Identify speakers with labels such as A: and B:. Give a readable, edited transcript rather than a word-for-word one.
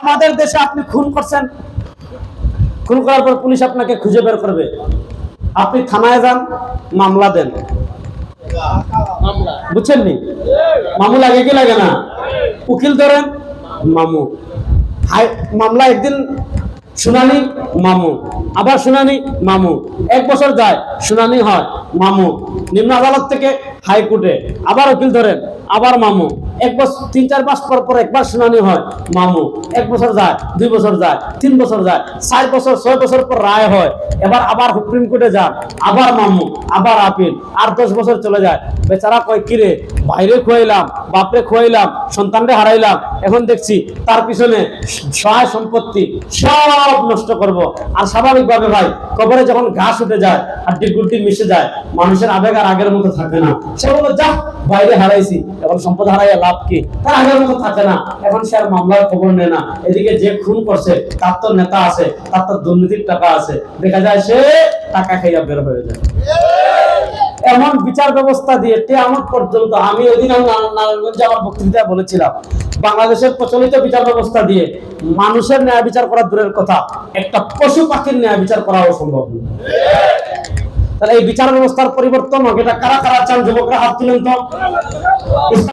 A: আপনাদের দেশে আপনি খুন করছেন, খুন করার পর পুলিশ আপনাকে খুঁজে বের করবে, আপনি থানায় যান, মামলা দেন, বুঝছেন নি? মামু লাগে কি লাগে না? উকিল ধরেন, মামু। মামলা একদিন শুনানি, মামু, আবার শুনানি, মামু, 1 বছর যায়, শুনানি হয়, মামু, নিম্ন আদালত থেকে হাইকোর্টে, আবার উকিল ধরেন, আবার মামু, 1 বছর 3-4 মাস পর পর একবার শুনানি হয়, মামু, 1 বছর যায়, 2 বছর যায়, 3 বছর যায়, 4 বছর 6 বছর পর রায় হয়, এবার আবার সুপ্রিম কোর্টে যান, আবার মামু, আবার আপিল, আর 10 বছর চলে যায়। বেচারা কয় কিরে, বাইরে খুয়াইলাম, বাপরে খুয়াইলাম, সন্তানরে হারাইলাম, এখন দেখছি তার পিছনে সহায় সম্পত্তি সব নষ্ট করব। আর স্বাভাবিকভাবে ভাই কবরে যখন ঘাস উঠে যায়, হাড্ডি গুড্ডি মিশে যায়, মানুষের আবেগ আর আগের মতো থাকে না। সে বলে যা বাইরে হারাইছি, এখন সম্পদ হারাইয়া লাভ কি, তার আগের মতো থাকে না। এখন সে আর মামলার খবর নেয় না। এদিকে যে খুন করছে তার তো নেতা আছে, তার তো দুর্নীতির টাকা আছে, দেখা যায় সে টাকা খাইয়া বের হয়ে যায়। এমন বিচার ব্যবস্থা দিয়ে কিয়ামত পর্যন্ত, আমি ওই দিন নারায়ণগঞ্জে আমার বক্তৃতায় বলেছিলাম, বাংলাদেশের প্রচলিত বিচার ব্যবস্থা দিয়ে মানুষের ন্যায় বিচার করা দূরের কথা, একটা পশু পাখির ন্যায় বিচার করা অসম্ভব। তাহলে এই বিচার ব্যবস্থার পরিবর্তন হোক, এটা কারা কারা চান? যুবকরা হাত তুলেন তো।